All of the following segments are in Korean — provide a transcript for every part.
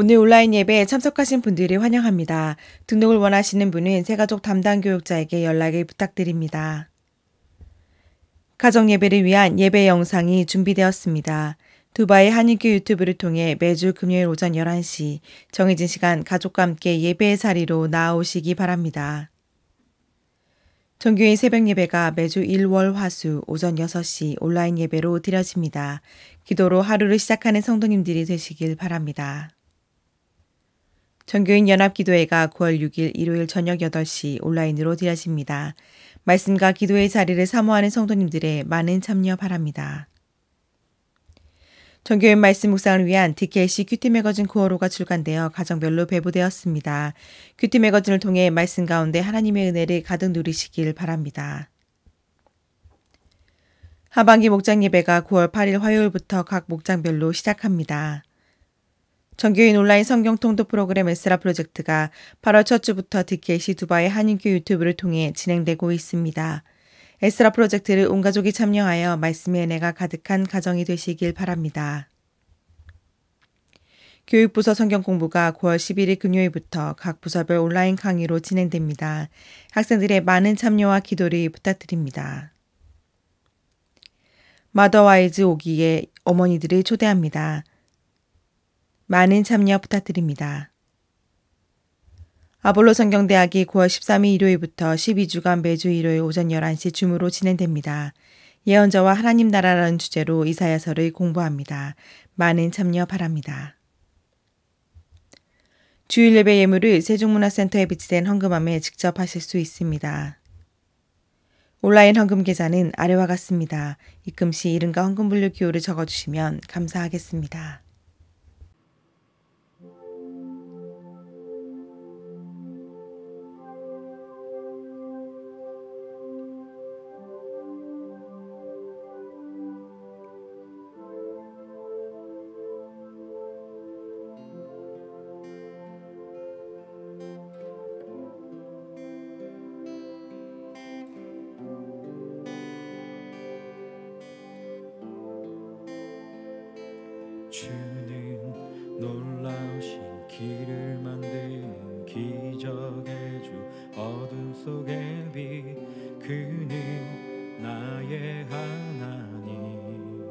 오늘 온라인 예배에 참석하신 분들을 환영합니다. 등록을 원하시는 분은 새가족 담당 교육자에게 연락을 부탁드립니다. 가정 예배를 위한 예배 영상이 준비되었습니다. 두바이 한인교 유튜브를 통해 매주 금요일 오전 11시 정해진 시간 가족과 함께 예배의 자리로 나아오시기 바랍니다. 정교인 새벽 예배가 매주 일, 월, 화수 오전 6시 온라인 예배로 드려집니다. 기도로 하루를 시작하는 성도님들이 되시길 바랍니다. 정교인 연합기도회가 9월 6일 일요일 저녁 8시 온라인으로 드려집니다. 말씀과 기도의 자리를 사모하는 성도님들의 많은 참여 바랍니다. 정교인 말씀 묵상을 위한 DKC 큐티 매거진 9월호가 출간되어 가정별로 배부되었습니다. 큐티 매거진을 통해 말씀 가운데 하나님의 은혜를 가득 누리시길 바랍니다. 하반기 목장 예배가 9월 8일 화요일부터 각 목장별로 시작합니다. 정교인 온라인 성경 통독 프로그램 에스라 프로젝트가 8월 첫 주부터 DKC 두바이 한인교 유튜브를 통해 진행되고 있습니다. 에스라 프로젝트를 온 가족이 참여하여 말씀의 은혜가 가득한 가정이 되시길 바랍니다. 교육부서 성경 공부가 9월 11일 금요일부터 각 부서별 온라인 강의로 진행됩니다. 학생들의 많은 참여와 기도를 부탁드립니다. 마더와이즈 5기에 어머니들을 초대합니다. 많은 참여 부탁드립니다. 아볼로 성경대학이 9월 13일 일요일부터 12주간 매주 일요일 오전 11시 줌으로 진행됩니다. 예언자와 하나님 나라라는 주제로 이사야서를 공부합니다. 많은 참여 바랍니다. 주일 예배 예물을 세종문화센터에 비치된 헌금함에 직접 하실 수 있습니다. 온라인 헌금 계좌는 아래와 같습니다. 입금 시 이름과 헌금 분류 기호를 적어주시면 감사하겠습니다. 주는 놀라우신 길을 만드는 기적의 주 어둠 속의 빛 그는 나의 하나님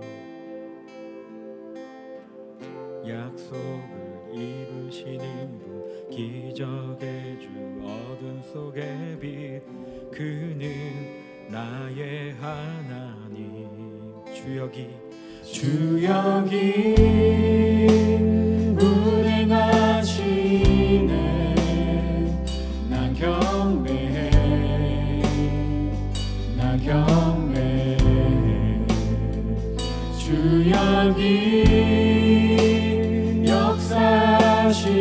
약속을 이루시는 분 기적의 주 어둠 속의 빛 그는 나의 하나님 주 여기 운행하시네 난 경배해 주 여기 역사하시네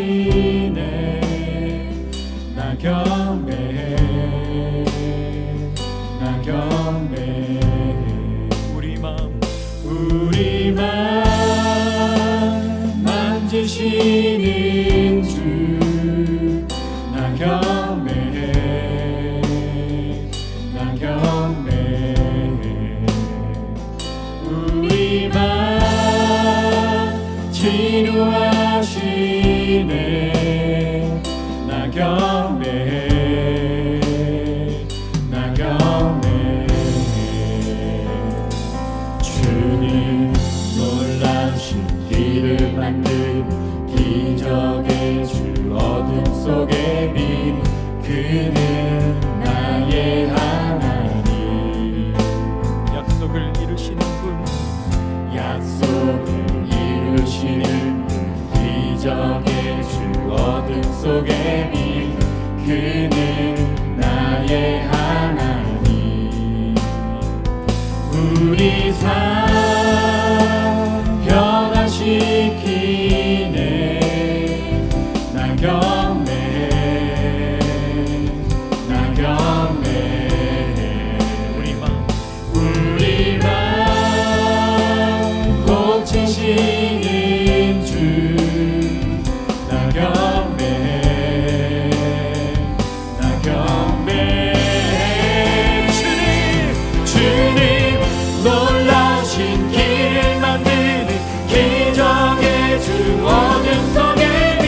난 경배해 우리 맘 만지시는 주 난 경배해 우리 맘 치료하시네 난 경배해 길을 만든 기적의 주 어둠 속의 빛 그는 나의 하나님 약속을 이루시는 분 기적의 주 어둠 속의 빛 그는 나의 하나님 우리 삶 변화시키네 난 경배해 우리 맘 고치시는 주 난 경배해 주님 놀라우신 길을 만드는 기적의 주 어둠 속의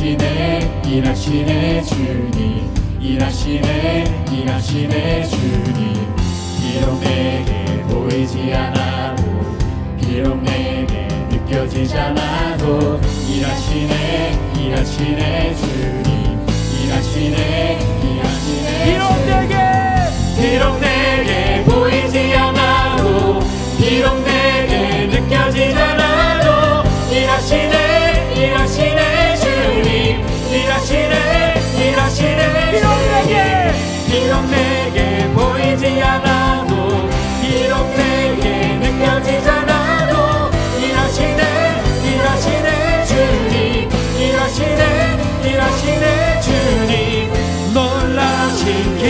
일하시네 일하시네 주님 일하시네 주님 비록 내게 보이지 않아도 비록 내게 느껴지지 않아도 일하시네 주님 일하시네 비록 내게 보이지 않아도 비록 내게 느껴지지 않아도 일하시네 주님 일하시네 비록 내게 보이지 않아도 비록 내게 느껴지지 않아도 일하시네 주님 일하시네 주님 놀라신 길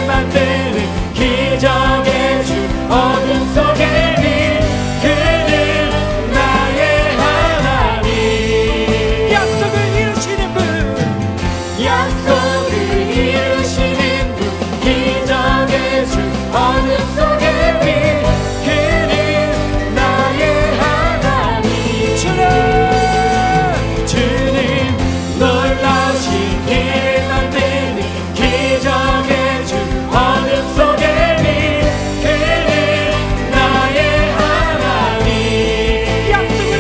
만드는 기적의 주 어둠 속에 빛 그는 나의 하나님 약속을 이루시는 분 기적의 주 어둠 속에 빛 그는 나의 하나님 주님 놀라신 길 만드는 기적의 주 어둠 속에 빛 그는 나의 하나님 약속을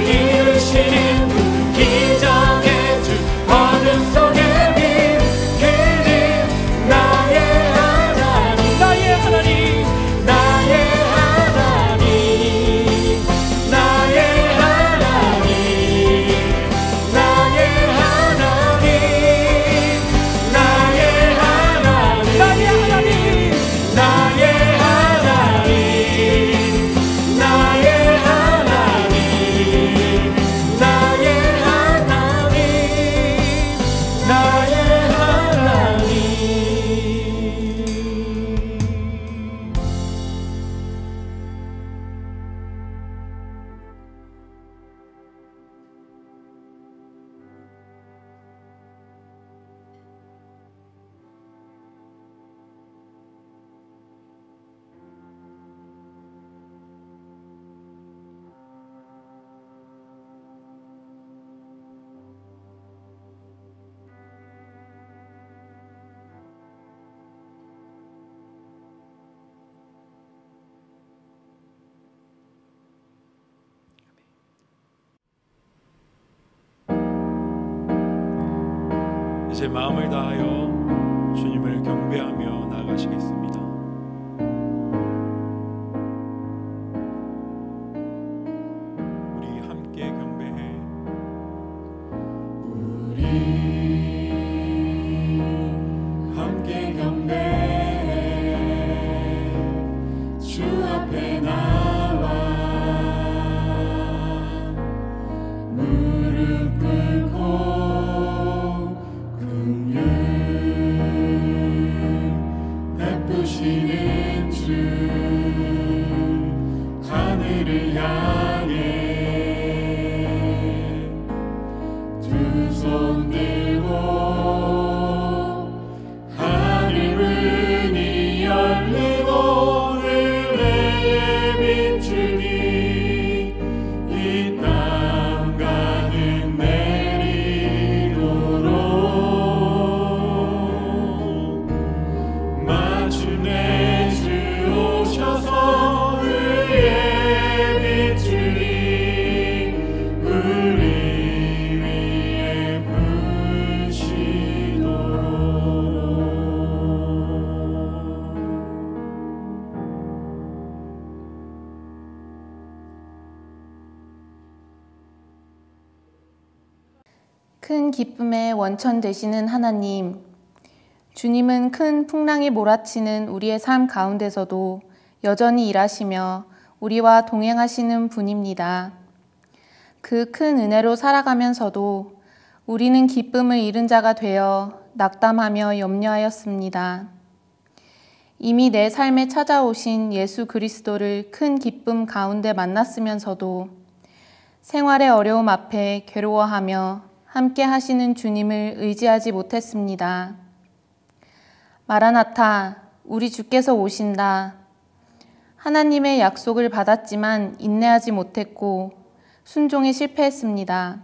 이루시는 분 기적의 주 어둠 속에 빛 그는 나의 하나님 나의 하나님 이제 마음을 다하여 주님을 경배하며 나아가시겠습니다. 우리 함께 경배해. 우리 함께 경배해 주 앞에 나와 무릎 꿇고 베푸시는 주 하늘을 향해 두 손 들고 하늘 문이 열리고 은혜의 빛줄이 이 땅 가득 내리도록 마침내 주 오셔서 의의 빛줄이 우리 위에 큰 기쁨의 원천 되시는 하나님, 주님은 큰 풍랑이 몰아치는 우리의 삶 가운데서도 여전히 일하시며 우리와 동행하시는 분입니다. 그 큰 은혜로 살아가면서도 우리는 기쁨을 잃은 자가 되어 낙담하며 염려하였습니다. 이미 내 삶에 찾아오신 예수 그리스도를 큰 기쁨 가운데 만났으면서도 생활의 어려움 앞에 괴로워하며 함께 하시는 주님을 의지하지 못했습니다. 마라나타, 우리 주께서 오신다. 하나님의 약속을 받았지만 인내하지 못했고 순종에 실패했습니다.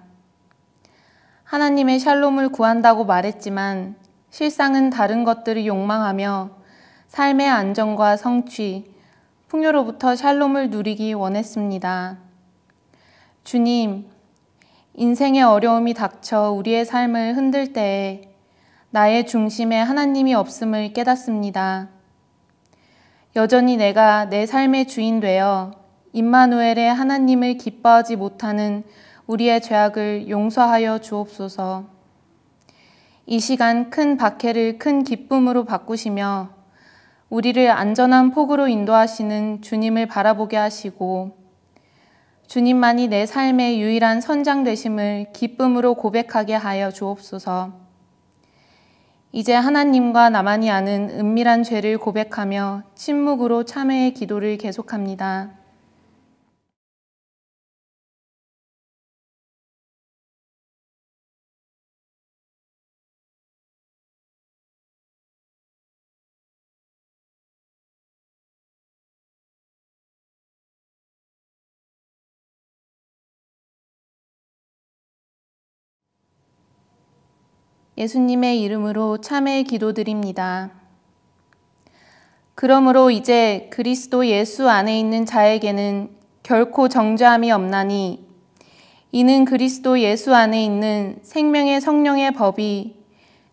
하나님의 샬롬을 구한다고 말했지만 실상은 다른 것들을 욕망하며 삶의 안정과 성취, 풍요로부터 샬롬을 누리기 원했습니다. 주님, 인생의 어려움이 닥쳐 우리의 삶을 흔들 때에 나의 중심에 하나님이 없음을 깨닫습니다. 여전히 내가 내 삶의 주인 되어 임마누엘의 하나님을 기뻐하지 못하는 우리의 죄악을 용서하여 주옵소서. 이 시간 큰 박해를 큰 기쁨으로 바꾸시며 우리를 안전한 폭으로 인도하시는 주님을 바라보게 하시고 주님만이 내 삶의 유일한 선장 되심을 기쁨으로 고백하게 하여 주옵소서. 이제 하나님과 나만이 아는 은밀한 죄를 고백하며 침묵으로 참회의 기도를 계속합니다. 예수님의 이름으로 참회의 기도드립니다. 그러므로 이제 그리스도 예수 안에 있는 자에게는 결코 정죄함이 없나니 이는 그리스도 예수 안에 있는 생명의 성령의 법이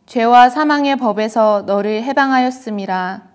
죄와 사망의 법에서 너를 해방하였음이라.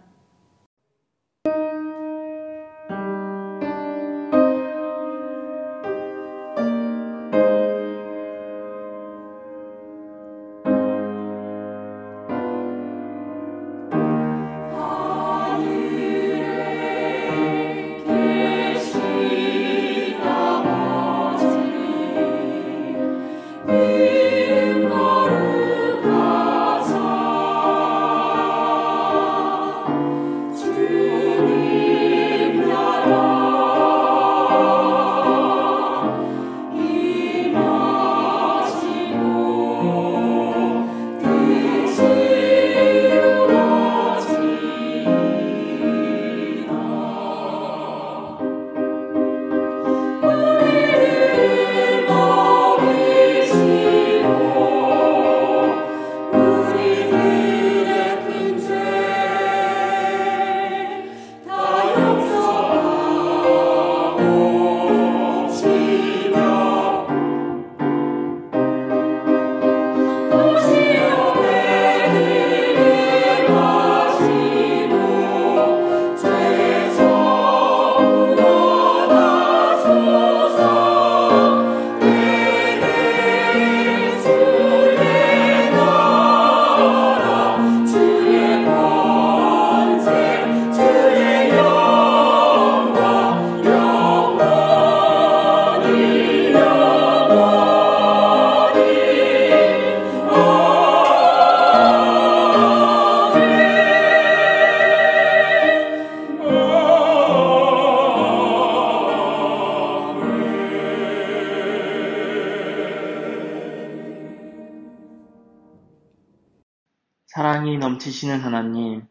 사랑이 넘치시는 하나님,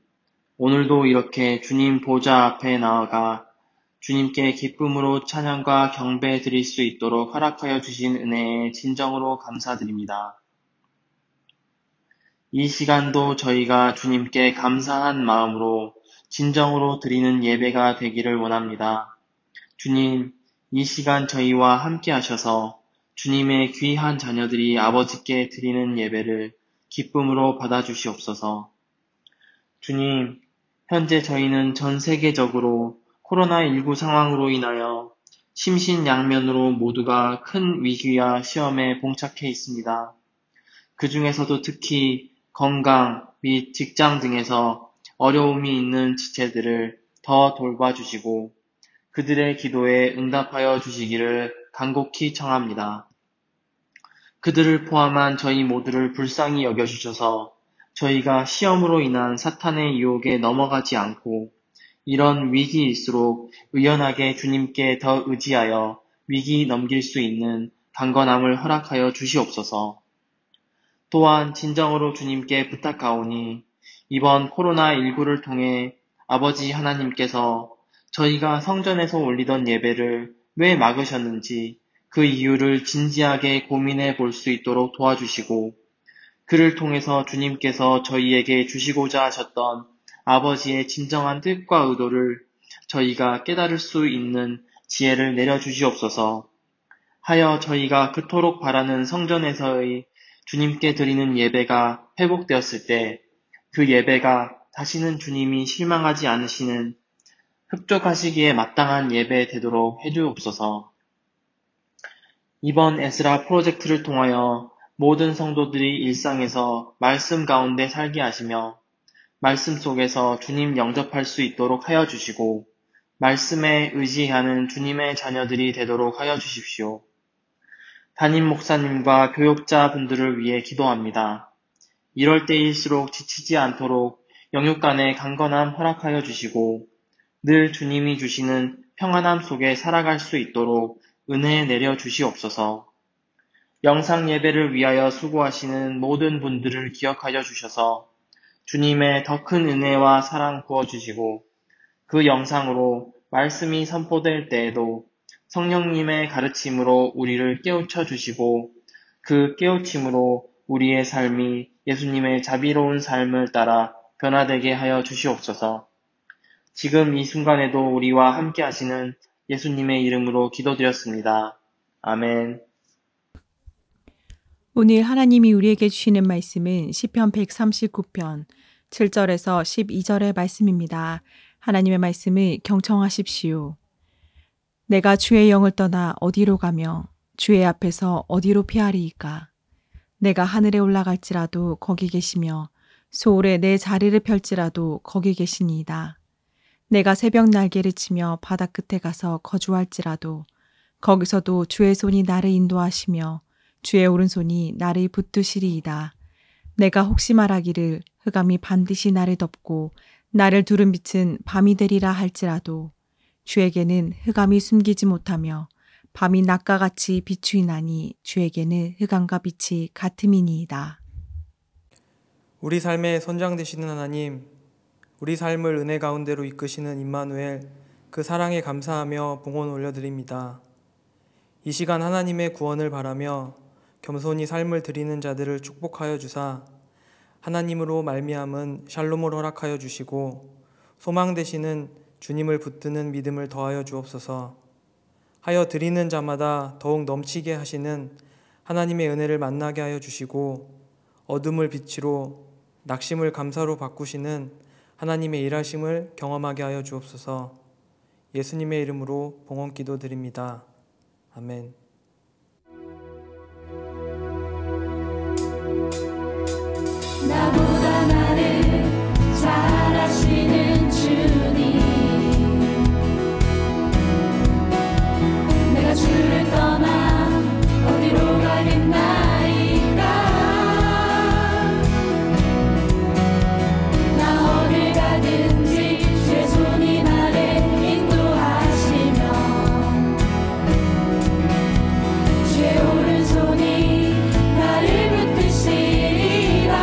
오늘도 이렇게 주님 보좌 앞에 나아가 주님께 기쁨으로 찬양과 경배 드릴 수 있도록 허락하여 주신 은혜에 진정으로 감사드립니다. 이 시간도 저희가 주님께 감사한 마음으로 진정으로 드리는 예배가 되기를 원합니다. 주님, 이 시간 저희와 함께 하셔서 주님의 귀한 자녀들이 아버지께 드리는 예배를 기쁨으로 받아주시옵소서. 주님, 현재 저희는 전 세계적으로 코로나19 상황으로 인하여 심신양면으로 모두가 큰 위기와 시험에 봉착해 있습니다. 그 중에서도 특히 건강 및 직장 등에서 어려움이 있는 지체들을 더 돌봐주시고 그들의 기도에 응답하여 주시기를 간곡히 청합니다. 그들을 포함한 저희 모두를 불쌍히 여겨주셔서 저희가 시험으로 인한 사탄의 유혹에 넘어가지 않고 이런 위기일수록 의연하게 주님께 더 의지하여 위기 넘길 수 있는 강건함을 허락하여 주시옵소서. 또한 진정으로 주님께 부탁하오니 이번 코로나19를 통해 아버지 하나님께서 저희가 성전에서 올리던 예배를 왜 막으셨는지 그 이유를 진지하게 고민해 볼 수 있도록 도와주시고 그를 통해서 주님께서 저희에게 주시고자 하셨던 아버지의 진정한 뜻과 의도를 저희가 깨달을 수 있는 지혜를 내려주시옵소서. 하여 저희가 그토록 바라는 성전에서의 주님께 드리는 예배가 회복되었을 때 그 예배가 다시는 주님이 실망하지 않으시는 흡족하시기에 마땅한 예배 되도록 해주옵소서. 이번 에스라 프로젝트를 통하여 모든 성도들이 일상에서 말씀 가운데 살게 하시며 말씀 속에서 주님 영접할 수 있도록 하여 주시고 말씀에 의지하는 주님의 자녀들이 되도록 하여 주십시오. 담임 목사님과 교육자 분들을 위해 기도합니다. 이럴 때일수록 지치지 않도록 영육 간의 강건함 허락하여 주시고 늘 주님이 주시는 평안함 속에 살아갈 수 있도록 은혜 내려 주시옵소서. 영상 예배를 위하여 수고하시는 모든 분들을 기억하여 주셔서 주님의 더 큰 은혜와 사랑 부어주시고 그 영상으로 말씀이 선포될 때에도 성령님의 가르침으로 우리를 깨우쳐 주시고 그 깨우침으로 우리의 삶이 예수님의 자비로운 삶을 따라 변화되게 하여 주시옵소서. 지금 이 순간에도 우리와 함께 하시는 예수님의 이름으로 기도드렸습니다. 아멘. 오늘 하나님이 우리에게 주시는 말씀은 시편 139편 7절에서 12절의 말씀입니다. 하나님의 말씀을 경청하십시오. 내가 주의 영을 떠나 어디로 가며 주의 앞에서 어디로 피하리이까. 내가 하늘에 올라갈지라도 거기 계시며 소홀에 내 자리를 펼지라도 거기 계시니이다. 내가 새벽 날개를 치며 바다 끝에 가서 거주할지라도 거기서도 주의 손이 나를 인도하시며 주의 오른손이 나를 붙드시리이다. 내가 혹시 말하기를 흑암이 반드시 나를 덮고 나를 두른 빛은 밤이 되리라 할지라도 주에게는 흑암이 숨기지 못하며 밤이 낮과 같이 비추이나니 주에게는 흑암과 빛이 같음이니이다. 우리 삶의 선장 되시는 하나님, 우리 삶을 은혜 가운데로 이끄시는 임마누엘, 그 사랑에 감사하며 봉헌 올려드립니다. 이 시간 하나님의 구원을 바라며 겸손히 삶을 드리는 자들을 축복하여 주사 하나님으로 말미암은 샬롬을 허락하여 주시고 소망 되시는 주님을 붙드는 믿음을 더하여 주옵소서. 하여 드리는 자마다 더욱 넘치게 하시는 하나님의 은혜를 만나게 하여 주시고 어둠을 빛으로 낙심을 감사로 바꾸시는 하나님의 일하심을 경험하게 하여 주옵소서. 예수님의 이름으로 봉헌 기도드립니다. 아멘. 나보다 나를 잘 아시는 주님, 내가 주를 떠나 어디로 가겠나이까. 나 어딜 가든지 주의 손이 나를 인도하시며 주의 오른손이 나를 붙드시리라.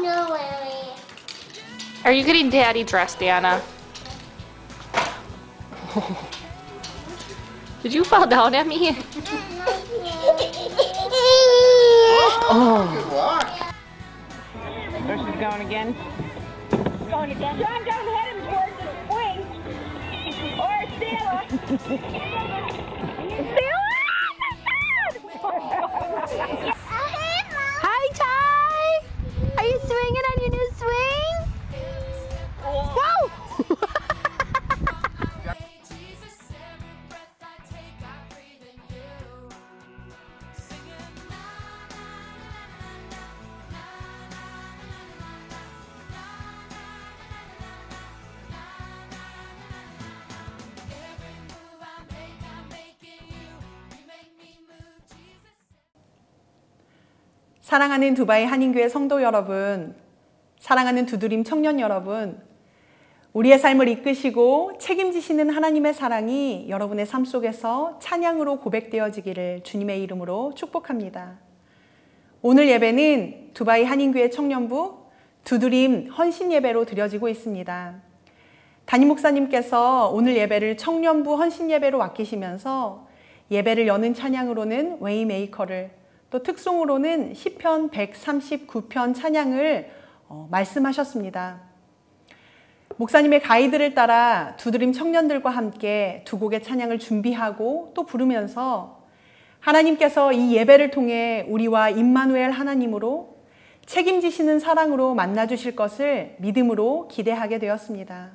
No, Lily. Are you getting daddy dressed, Anna? Did you fall down at me? There she's going again. Going again. John, don't head him towards the swing. Or Stella. Stella! Hi, Ty! Are you swinging on your new swing? Whoa! 사랑하는 두바이 한인교회 성도 여러분, 사랑하는 두드림 청년 여러분, 우리의 삶을 이끄시고 책임지시는 하나님의 사랑이 여러분의 삶 속에서 찬양으로 고백되어지기를 주님의 이름으로 축복합니다. 오늘 예배는 두바이 한인교회 청년부 두드림 헌신 예배로 드려지고 있습니다. 담임 목사님께서 오늘 예배를 청년부 헌신 예배로 맡기시면서 예배를 여는 찬양으로는 웨이메이커를, 또 특송으로는 시편 139편 찬양을 말씀하셨습니다. 목사님의 가이드를 따라 두드림 청년들과 함께 두 곡의 찬양을 준비하고 또 부르면서 하나님께서 이 예배를 통해 우리와 임마누엘 하나님으로 책임지시는 사랑으로 만나주실 것을 믿음으로 기대하게 되었습니다.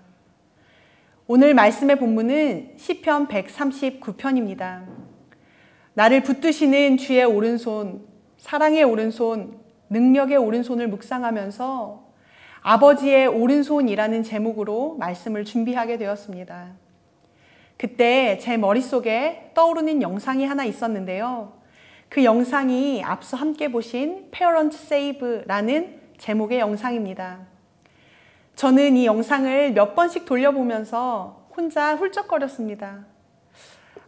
오늘 말씀의 본문은 시편 139편입니다. 나를 붙드시는 주의 오른손, 사랑의 오른손, 능력의 오른손을 묵상하면서 아버지의 오른손이라는 제목으로 말씀을 준비하게 되었습니다. 그때 제 머릿속에 떠오르는 영상이 하나 있었는데요. 그 영상이 앞서 함께 보신 Parent Save라는 제목의 영상입니다. 저는 이 영상을 몇 번씩 돌려보면서 혼자 훌쩍거렸습니다.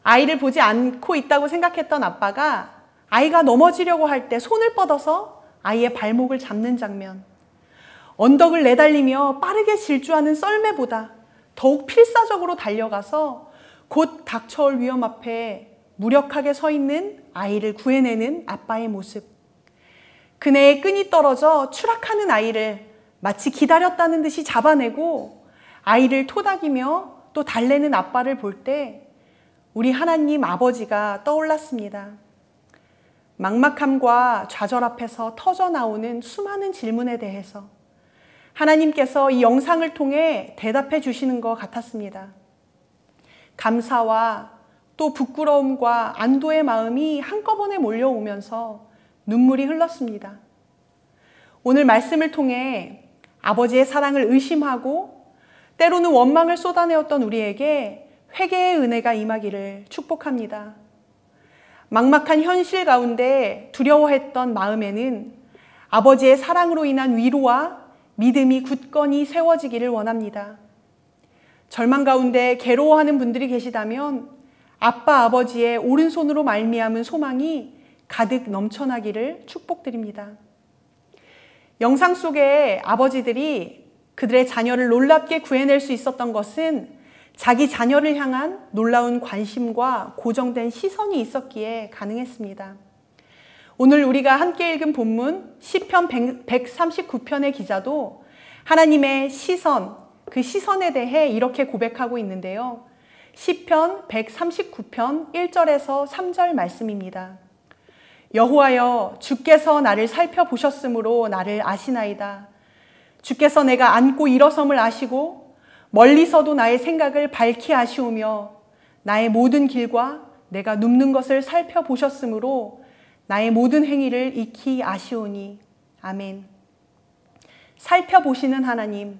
아이를 보지 않고 있다고 생각했던 아빠가 아이가 넘어지려고 할 때 손을 뻗어서 아이의 발목을 잡는 장면, 언덕을 내달리며 빠르게 질주하는 썰매보다 더욱 필사적으로 달려가서 곧 닥쳐올 위험 앞에 무력하게 서 있는 아이를 구해내는 아빠의 모습, 그네의 끈이 떨어져 추락하는 아이를 마치 기다렸다는 듯이 잡아내고 아이를 토닥이며 또 달래는 아빠를 볼 때 우리 하나님 아버지가 떠올랐습니다. 막막함과 좌절 앞에서 터져나오는 수많은 질문에 대해서 하나님께서 이 영상을 통해 대답해 주시는 것 같았습니다. 감사와 또 부끄러움과 안도의 마음이 한꺼번에 몰려오면서 눈물이 흘렀습니다. 오늘 말씀을 통해 아버지의 사랑을 의심하고 때로는 원망을 쏟아내었던 우리에게 회개의 은혜가 임하기를 축복합니다. 막막한 현실 가운데 두려워했던 마음에는 아버지의 사랑으로 인한 위로와 믿음이 굳건히 세워지기를 원합니다. 절망 가운데 괴로워하는 분들이 계시다면 아빠 아버지의 오른손으로 말미암은 소망이 가득 넘쳐나기를 축복드립니다. 영상 속에 아버지들이 그들의 자녀를 놀랍게 구해낼 수 있었던 것은 자기 자녀를 향한 놀라운 관심과 고정된 시선이 있었기에 가능했습니다. 오늘 우리가 함께 읽은 본문 시편 139편의 기자도 하나님의 시선, 그 시선에 대해 이렇게 고백하고 있는데요. 시편 139편 1절에서 3절 말씀입니다. 여호와여, 주께서 나를 살펴보셨으므로 나를 아시나이다. 주께서 내가 앉고 일어섬을 아시고 멀리서도 나의 생각을 밝히 아시오며 나의 모든 길과 내가 눕는 것을 살펴보셨으므로 나의 모든 행위를 익히 아시오니. 아멘. 살펴보시는 하나님.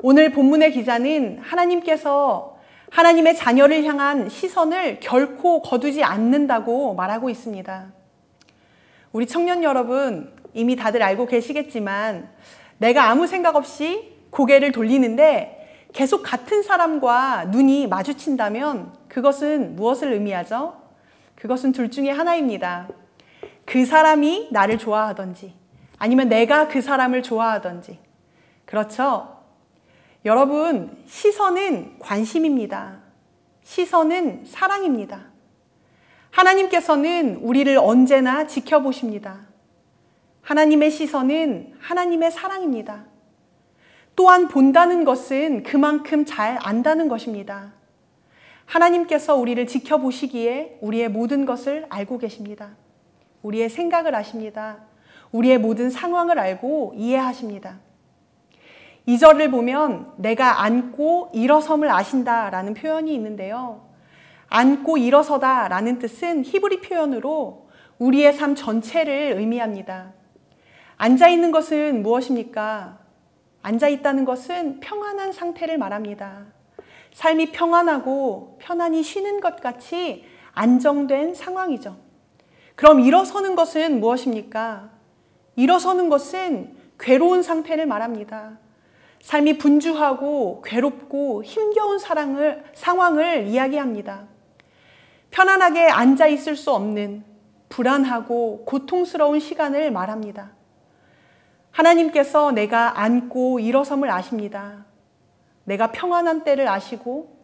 오늘 본문의 기자는 하나님께서 하나님의 자녀를 향한 시선을 결코 거두지 않는다고 말하고 있습니다. 우리 청년 여러분, 이미 다들 알고 계시겠지만 내가 아무 생각 없이 고개를 돌리는데 계속 같은 사람과 눈이 마주친다면 그것은 무엇을 의미하죠? 그것은 둘 중에 하나입니다. 그 사람이 나를 좋아하든지 아니면 내가 그 사람을 좋아하든지. 그렇죠? 여러분, 시선은 관심입니다. 시선은 사랑입니다. 하나님께서는 우리를 언제나 지켜보십니다. 하나님의 시선은 하나님의 사랑입니다. 또한 본다는 것은 그만큼 잘 안다는 것입니다. 하나님께서 우리를 지켜보시기에 우리의 모든 것을 알고 계십니다. 우리의 생각을 아십니다. 우리의 모든 상황을 알고 이해하십니다. 2절을 보면 내가 앉고 일어섬을 아신다라는 표현이 있는데요. 앉고 일어서다라는 뜻은 히브리 표현으로 우리의 삶 전체를 의미합니다. 앉아있는 것은 무엇입니까? 앉아있다는 것은 평안한 상태를 말합니다. 삶이 평안하고 편안히 쉬는 것 같이 안정된 상황이죠. 그럼 일어서는 것은 무엇입니까? 일어서는 것은 괴로운 상태를 말합니다. 삶이 분주하고 괴롭고 힘겨운 상황을 이야기합니다. 편안하게 앉아 있을 수 없는 불안하고 고통스러운 시간을 말합니다. 하나님께서 내가 앉고 일어섬을 아십니다. 내가 평안한 때를 아시고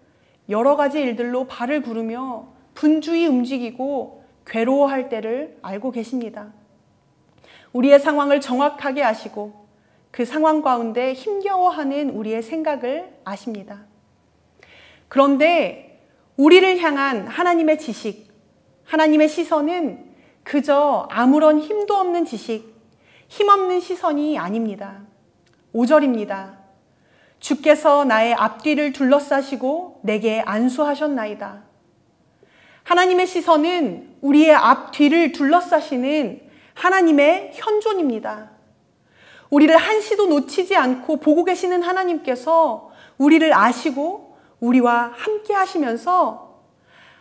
여러 가지 일들로 발을 구르며 분주히 움직이고 괴로워할 때를 알고 계십니다. 우리의 상황을 정확하게 아시고 그 상황 가운데 힘겨워하는 우리의 생각을 아십니다. 그런데 우리를 향한 하나님의 지식, 하나님의 시선은 그저 아무런 힘도 없는 지식, 힘없는 시선이 아닙니다. 5절입니다. 주께서 나의 앞뒤를 둘러싸시고 내게 안수하셨나이다. 하나님의 시선은 우리의 앞뒤를 둘러싸시는 하나님의 현존입니다. 우리를 한시도 놓치지 않고 보고 계시는 하나님께서 우리를 아시고 우리와 함께 하시면서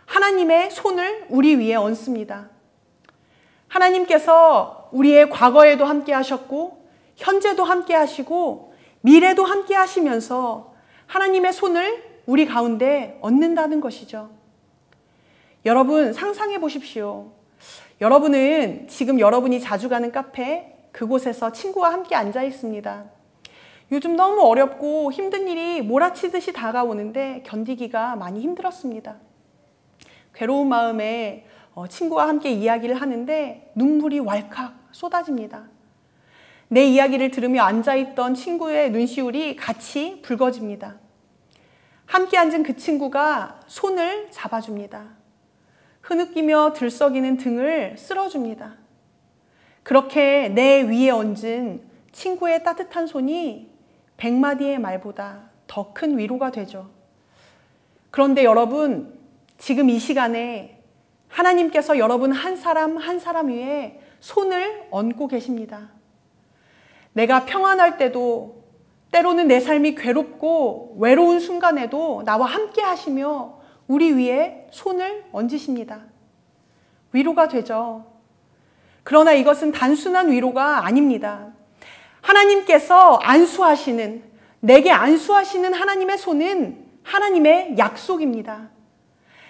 하나님의 손을 우리 위에 얹습니다. 하나님께서 우리의 과거에도 함께 하셨고 현재도 함께 하시고 미래도 함께 하시면서 하나님의 손을 우리 가운데 얹는다는 것이죠. 여러분 상상해 보십시오. 여러분은 지금 여러분이 자주 가는 카페 그곳에서 친구와 함께 앉아 있습니다. 요즘 너무 어렵고 힘든 일이 몰아치듯이 다가오는데 견디기가 많이 힘들었습니다. 괴로운 마음에 친구와 함께 이야기를 하는데 눈물이 왈칵 쏟아집니다. 내 이야기를 들으며 앉아있던 친구의 눈시울이 같이 붉어집니다. 함께 앉은 그 친구가 손을 잡아줍니다. 흐느끼며 들썩이는 등을 쓸어줍니다. 그렇게 내 위에 얹은 친구의 따뜻한 손이 100마디의 말보다 더 큰 위로가 되죠. 그런데 여러분, 지금 이 시간에 하나님께서 여러분 한 사람 한 사람 위에 손을 얹고 계십니다. 내가 평안할 때도 때로는 내 삶이 괴롭고 외로운 순간에도 나와 함께 하시며 우리 위에 손을 얹으십니다. 위로가 되죠. 그러나 이것은 단순한 위로가 아닙니다. 하나님께서 안수하시는, 내게 안수하시는 하나님의 손은 하나님의 약속입니다.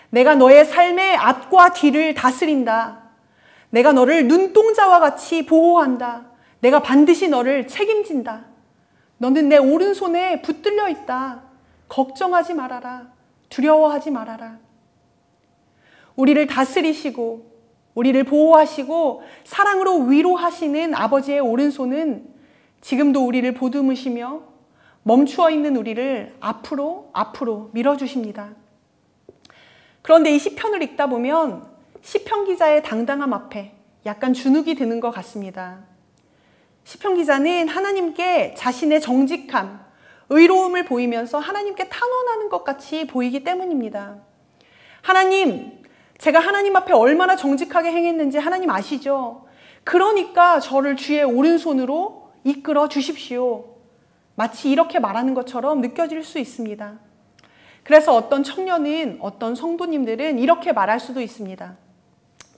내가 너의 삶의 앞과 뒤를 다스린다. 내가 너를 눈동자와 같이 보호한다. 내가 반드시 너를 책임진다. 너는 내 오른손에 붙들려 있다. 걱정하지 말아라. 두려워하지 말아라. 우리를 다스리시고 우리를 보호하시고 사랑으로 위로하시는 아버지의 오른손은 지금도 우리를 보듬으시며 멈추어 있는 우리를 앞으로 밀어주십니다. 그런데 이 시편을 읽다 보면 시편 기자의 당당함 앞에 약간 주눅이 드는 것 같습니다. 시편 기자는 하나님께 자신의 정직함, 의로움을 보이면서 하나님께 탄원하는 것 같이 보이기 때문입니다. 하나님, 제가 하나님 앞에 얼마나 정직하게 행했는지 하나님 아시죠? 그러니까 저를 주의 오른손으로 이끌어 주십시오. 마치 이렇게 말하는 것처럼 느껴질 수 있습니다. 그래서 어떤 청년은, 어떤 성도님들은 이렇게 말할 수도 있습니다.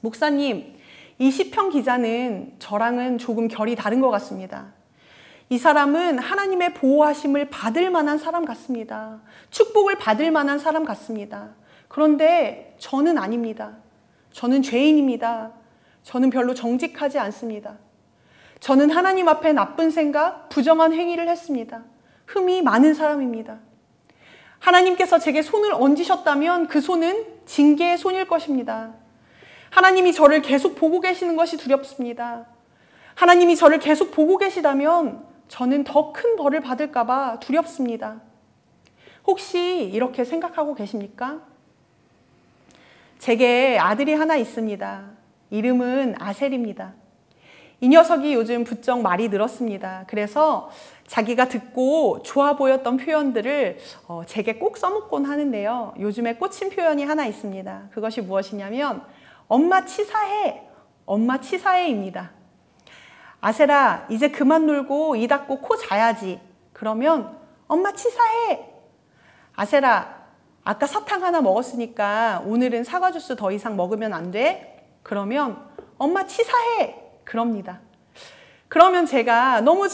목사님, 이 시편 기자는 저랑은 조금 결이 다른 것 같습니다. 이 사람은 하나님의 보호하심을 받을 만한 사람 같습니다. 축복을 받을 만한 사람 같습니다. 그런데 저는 아닙니다. 저는 죄인입니다. 저는 별로 정직하지 않습니다. 저는 하나님 앞에 나쁜 생각, 부정한 행위를 했습니다. 흠이 많은 사람입니다. 하나님께서 제게 손을 얹으셨다면 그 손은 징계의 손일 것입니다. 하나님이 저를 계속 보고 계시는 것이 두렵습니다. 하나님이 저를 계속 보고 계시다면 저는 더 큰 벌을 받을까 봐 두렵습니다. 혹시 이렇게 생각하고 계십니까? 제게 아들이 하나 있습니다. 이름은 아셀입니다. 이 녀석이 요즘 부쩍 말이 늘었습니다. 그래서 자기가 듣고 좋아 보였던 표현들을 제게 꼭 써먹곤 하는데요. 요즘에 꽂힌 표현이 하나 있습니다. 그것이 무엇이냐면 엄마 치사해, 엄마 치사해입니다. 아셀아, 이제 그만 놀고 이 닫고 코 자야지. 그러면 엄마 치사해. 아셀아, 아까 사탕 하나 먹었으니까 오늘은 사과 주스 더 이상 먹으면 안 돼? 그러면 엄마 치사해. 그럽니다. 그러면 제가 너무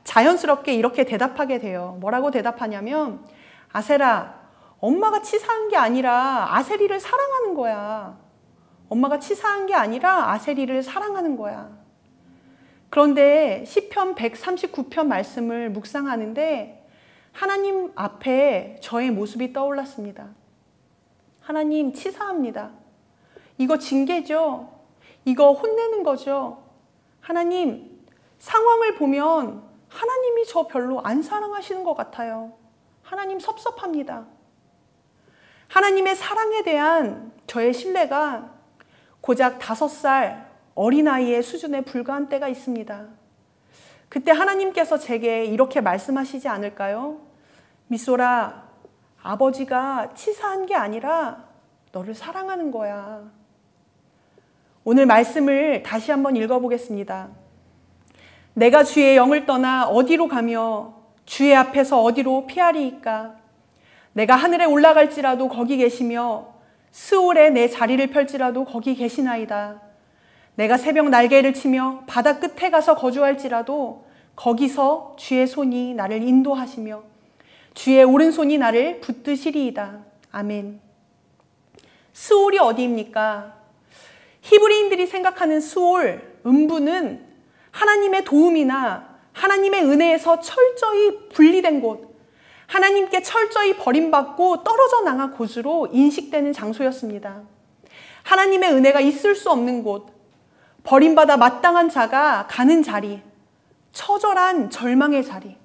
자연스럽게 이렇게 대답하게 돼요. 뭐라고 대답하냐면 아셀아, 엄마가 치사한 게 아니라 아셀이를 사랑하는 거야. 엄마가 치사한 게 아니라 아셀이를 사랑하는 거야. 그런데 시편 139편 말씀을 묵상하는데 하나님 앞에 저의 모습이 떠올랐습니다. 하나님 치사합니다. 이거 징계죠. 이거 혼내는 거죠. 하나님, 상황을 보면 하나님이 저 별로 안 사랑하시는 것 같아요. 하나님 섭섭합니다. 하나님의 사랑에 대한 저의 신뢰가 고작 5살 어린아이의 수준에 불과한 때가 있습니다. 그때 하나님께서 제게 이렇게 말씀하시지 않을까요? 미소라, 아버지가 치사한 게 아니라 너를 사랑하는 거야. 오늘 말씀을 다시 한번 읽어보겠습니다. 내가 주의 영을 떠나 어디로 가며 주의 앞에서 어디로 피하리이까? 내가 하늘에 올라갈지라도 거기 계시며 스올에 내 자리를 펼지라도 거기 계시나이다. 내가 새벽 날개를 치며 바다 끝에 가서 거주할지라도 거기서 주의 손이 나를 인도하시며 주의 오른손이 나를 붙드시리이다. 아멘. 스올이 어디입니까? 히브리인들이 생각하는 스올, 음부는 하나님의 도움이나 하나님의 은혜에서 철저히 분리된 곳, 하나님께 철저히 버림받고 떨어져 나간 곳으로 인식되는 장소였습니다. 하나님의 은혜가 있을 수 없는 곳, 버림받아 마땅한 자가 가는 자리, 처절한 절망의 자리.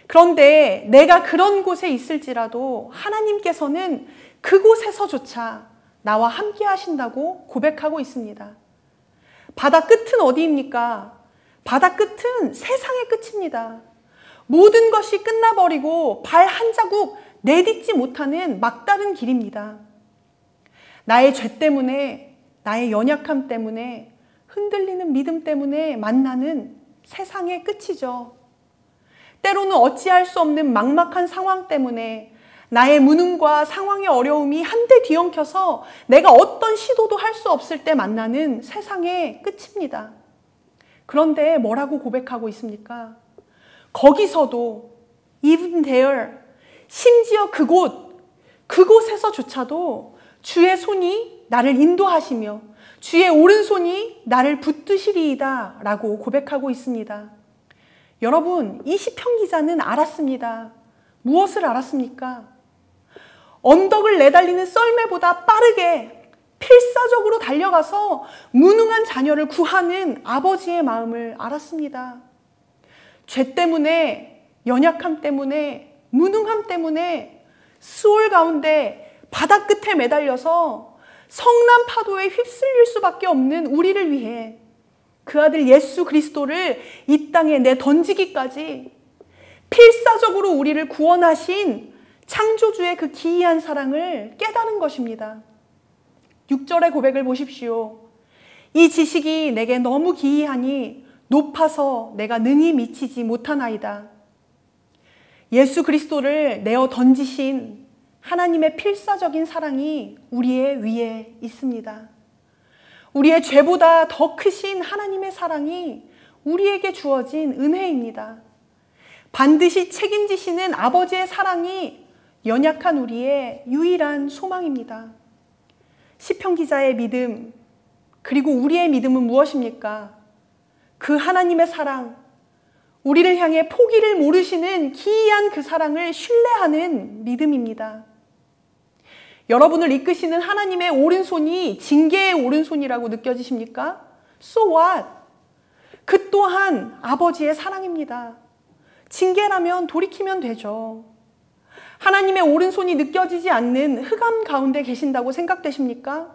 그런데 내가 그런 곳에 있을지라도 하나님께서는 그곳에서조차 나와 함께 하신다고 고백하고 있습니다. 바다 끝은 어디입니까? 바다 끝은 세상의 끝입니다. 모든 것이 끝나버리고 발 한 자국 내딛지 못하는 막다른 길입니다. 나의 죄 때문에, 나의 연약함 때문에, 흔들리는 믿음 때문에 만나는 세상의 끝이죠. 때로는 어찌할 수 없는 막막한 상황 때문에 나의 무능과 상황의 어려움이 한데 뒤엉켜서 내가 어떤 시도도 할 수 없을 때 만나는 세상의 끝입니다. 그런데 뭐라고 고백하고 있습니까? 거기서도 even there, 심지어 그곳에서조차도 주의 손이 나를 인도하시며 주의 오른손이 나를 붙드시리이다 라고 고백하고 있습니다. 여러분, 이 시편 기자는 알았습니다. 무엇을 알았습니까? 언덕을 내달리는 썰매보다 빠르게 필사적으로 달려가서 무능한 자녀를 구하는 아버지의 마음을 알았습니다. 죄 때문에, 연약함 때문에, 무능함 때문에 수월 가운데 바다 끝에 매달려서 성난 파도에 휩쓸릴 수밖에 없는 우리를 위해 그 아들 예수 그리스도를 이 땅에 내던지기까지 필사적으로 우리를 구원하신 창조주의 그 기이한 사랑을 깨달은 것입니다. 6절의 고백을 보십시오. 이 지식이 내게 너무 기이하니 높아서 내가 능히 미치지 못하나이다. 예수 그리스도를 내어 던지신 하나님의 필사적인 사랑이 우리의 위에 있습니다. 우리의 죄보다 더 크신 하나님의 사랑이 우리에게 주어진 은혜입니다. 반드시 책임지시는 아버지의 사랑이 연약한 우리의 유일한 소망입니다. 시편 기자의 믿음, 그리고 우리의 믿음은 무엇입니까? 그 하나님의 사랑, 우리를 향해 포기를 모르시는 기이한 그 사랑을 신뢰하는 믿음입니다. 여러분을 이끄시는 하나님의 오른손이 징계의 오른손이라고 느껴지십니까? So what? 그 또한 아버지의 사랑입니다. 징계라면 돌이키면 되죠. 하나님의 오른손이 느껴지지 않는 흑암 가운데 계신다고 생각되십니까?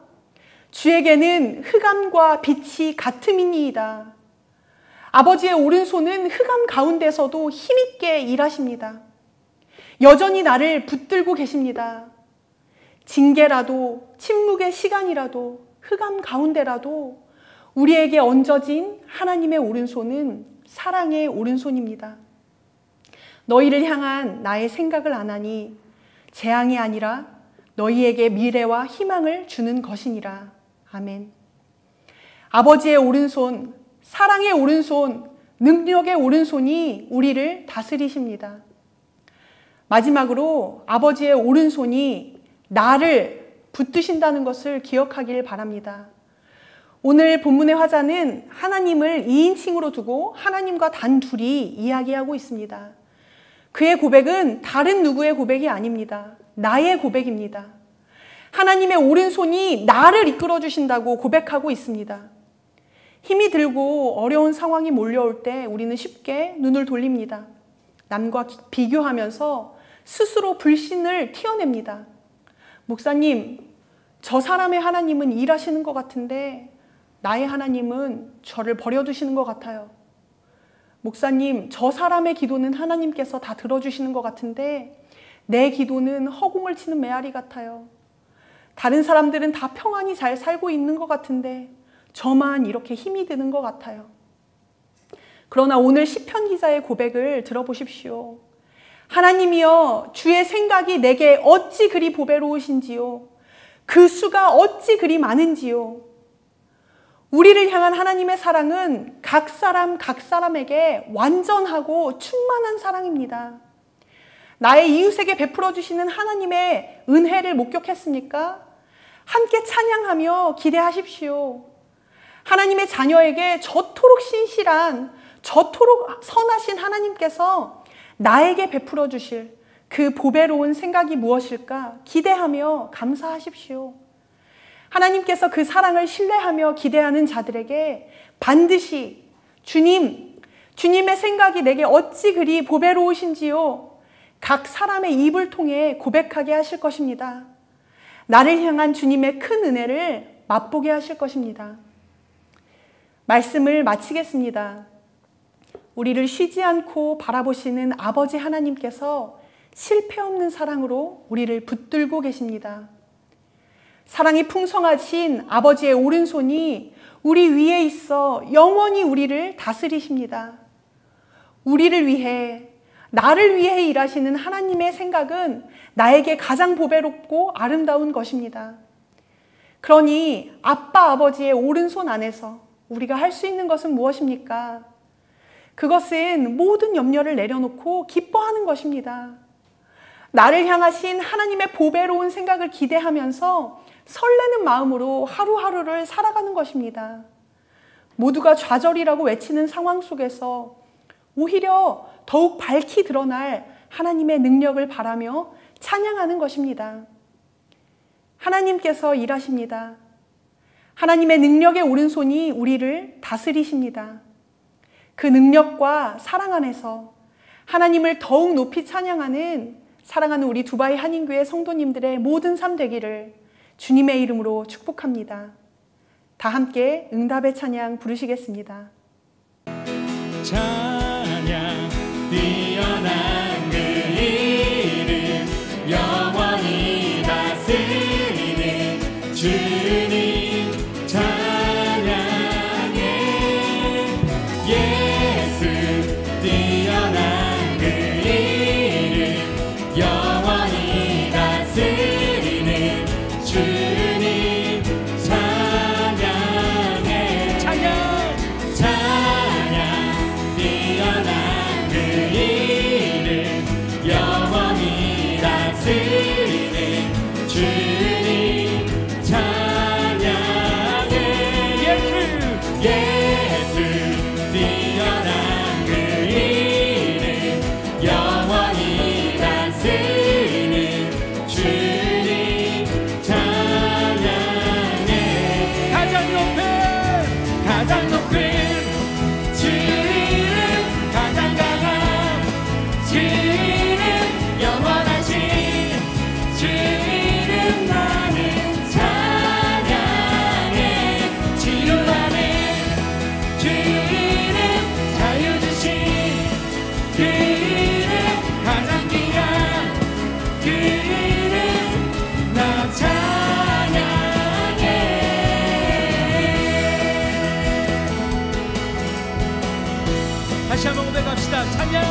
주에게는 흑암과 빛이 같음이니이다. 아버지의 오른손은 흑암 가운데서도 힘있게 일하십니다. 여전히 나를 붙들고 계십니다. 징계라도 침묵의 시간이라도 흑암 가운데라도 우리에게 얹어진 하나님의 오른손은 사랑의 오른손입니다. 너희를 향한 나의 생각을 아나니 재앙이 아니라 너희에게 미래와 희망을 주는 것이니라. 아멘. 아버지의 오른손, 사랑의 오른손, 능력의 오른손이 우리를 다스리십니다. 마지막으로 아버지의 오른손이 나를 붙드신다는 것을 기억하길 바랍니다. 오늘 본문의 화자는 하나님을 2인칭으로 두고 하나님과 단둘이 이야기하고 있습니다. 그의 고백은 다른 누구의 고백이 아닙니다. 나의 고백입니다. 하나님의 오른손이 나를 이끌어 주신다고 고백하고 있습니다. 힘이 들고 어려운 상황이 몰려올 때 우리는 쉽게 눈을 돌립니다. 남과 비교하면서 스스로 불신을 튀어냅니다. 목사님, 저 사람의 하나님은 일하시는 것 같은데 나의 하나님은 저를 버려두시는 것 같아요. 목사님, 저 사람의 기도는 하나님께서 다 들어주시는 것 같은데 내 기도는 허공을 치는 메아리 같아요. 다른 사람들은 다 평안히 잘 살고 있는 것 같은데 저만 이렇게 힘이 드는 것 같아요. 그러나 오늘 시편 기자의 고백을 들어보십시오. 하나님이여, 주의 생각이 내게 어찌 그리 보배로우신지요. 그 수가 어찌 그리 많은지요. 우리를 향한 하나님의 사랑은 각 사람에게 완전하고 충만한 사랑입니다. 나의 이웃에게 베풀어 주시는 하나님의 은혜를 목격했습니까? 함께 찬양하며 기대하십시오. 하나님의 자녀에게 저토록 신실한, 저토록 선하신 하나님께서 나에게 베풀어 주실 그 보배로운 생각이 무엇일까 기대하며 감사하십시오. 하나님께서 그 사랑을 신뢰하며 기대하는 자들에게 반드시 주님의 생각이 내게 어찌 그리 보배로우신지요. 각 사람의 입을 통해 고백하게 하실 것입니다. 나를 향한 주님의 큰 은혜를 맛보게 하실 것입니다. 말씀을 마치겠습니다. 우리를 쉬지 않고 바라보시는 아버지 하나님께서 실패 없는 사랑으로 우리를 붙들고 계십니다. 사랑이 풍성하신 아버지의 오른손이 우리 위에 있어 영원히 우리를 다스리십니다. 우리를 위해, 나를 위해 일하시는 하나님의 생각은 나에게 가장 보배롭고 아름다운 것입니다. 그러니 아빠 아버지의 오른손 안에서 우리가 할 수 있는 것은 무엇입니까? 그것은 모든 염려를 내려놓고 기뻐하는 것입니다. 나를 향하신 하나님의 보배로운 생각을 기대하면서 설레는 마음으로 하루하루를 살아가는 것입니다. 모두가 좌절이라고 외치는 상황 속에서 오히려 더욱 밝히 드러날 하나님의 능력을 바라며 찬양하는 것입니다. 하나님께서 일하십니다. 하나님의 능력의 오른손이 우리를 다스리십니다. 그 능력과 사랑 안에서 하나님을 더욱 높이 찬양하는 사랑하는 우리 두바이 한인교회 성도님들의 모든 삶 되기를 주님의 이름으로 축복합니다. 다 함께 응답의 찬양 부르시겠습니다. 찬양 뛰어난 그 이름 영원히 다스리는 주님 찬양해 예수 뛰어난 그 이름 영원히 다스리는 주님 찬양해 찬양 주님 찬양해 예수 뛰어난 그 이름 영원히 다스리는 주님 찬양해 가장 높은 주 이름 가장 강한 주 이름 영원하신 주 이름 나는 찬양해 치유하는 주 이름 자유 주신 그 이름 가장 귀한 그 이름 나 찬양해 다시 한번 고백합시다. 찬양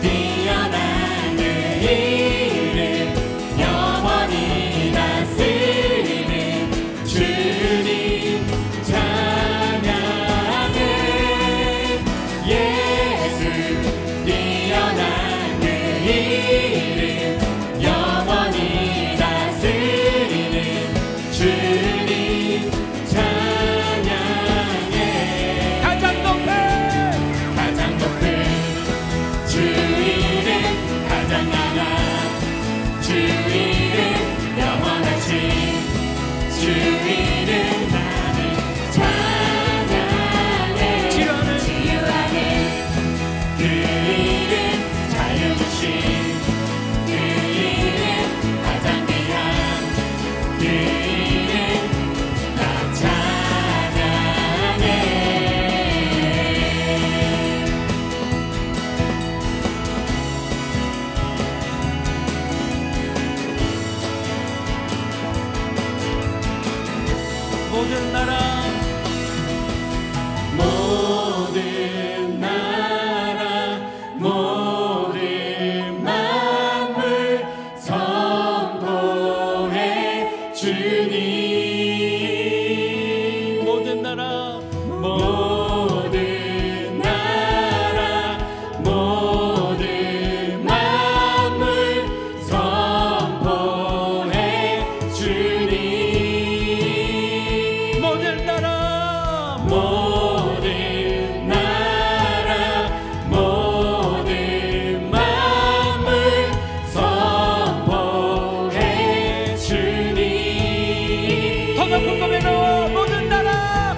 뛰어난 그 이름 영원히 다스리는 주님 찬양해 예수 뛰어난 그 이름 영원히 다스리는 주님 찬양해 가장 높은 주 이름 가장 강한 주 이름 영원하신 주 이름 나는 찬양해 치유하는 그 이름 자유 주신 그 이름 가장 귀한 그 이름 나 찬양해 모든 나라 모든 만물 선포해 주님 모든 나라 모든 만물 선포해 주님 모든 나라 모든 만물 선포해 주님 더 높은 검에 넣어 모든 나라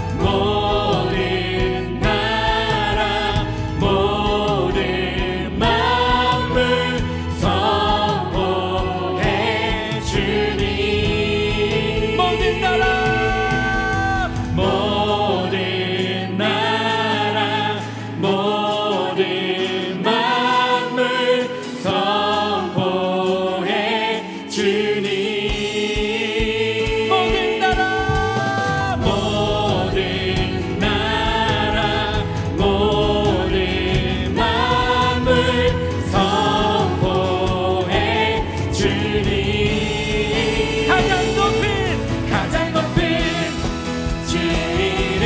모든 만물 선포해 주님 모든 나라 모든 만물 선포해 주님 모든 나라 모든 만물 선포해 주님 가장 높은 주 이름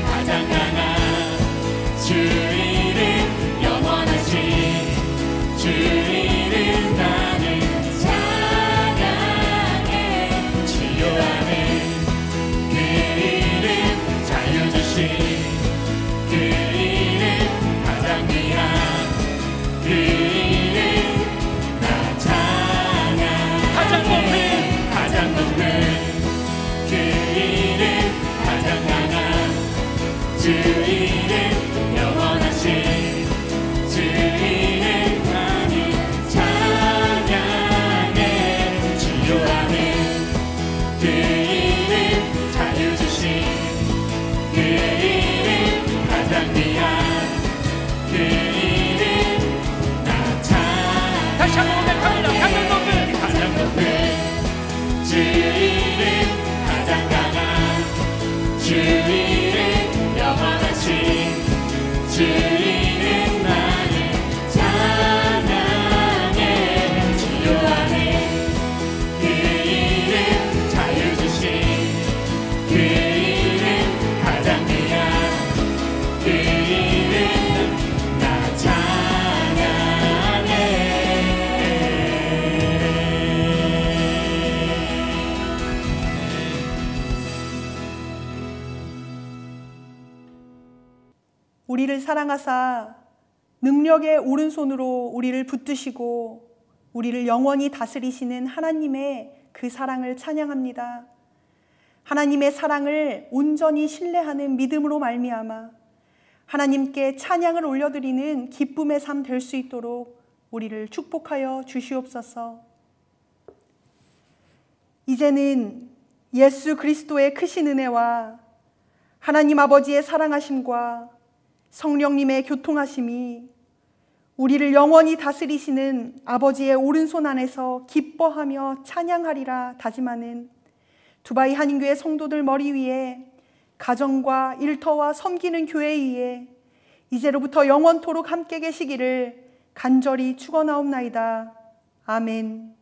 가장 강한 주 이름 영원하신 주 이름 나는 찬양해 우리를 사랑하사 능력의 오른손으로 우리를 붙드시고 우리를 영원히 다스리시는 하나님의 그 사랑을 찬양합니다. 하나님의 사랑을 온전히 신뢰하는 믿음으로 말미암아 하나님께 찬양을 올려드리는 기쁨의 삶 될 수 있도록 우리를 축복하여 주시옵소서. 이제는 예수 그리스도의 크신 은혜와 하나님 아버지의 사랑하심과 성령님의 교통하심이 우리를 영원히 다스리시는 아버지의 오른손 안에서 기뻐하며 찬양하리라 다짐하는 두바이 한인교회 성도들 머리 위에 가정과 일터와 섬기는 교회 위에 이제로부터 영원토록 함께 계시기를 간절히 축원하옵나이다. 아멘.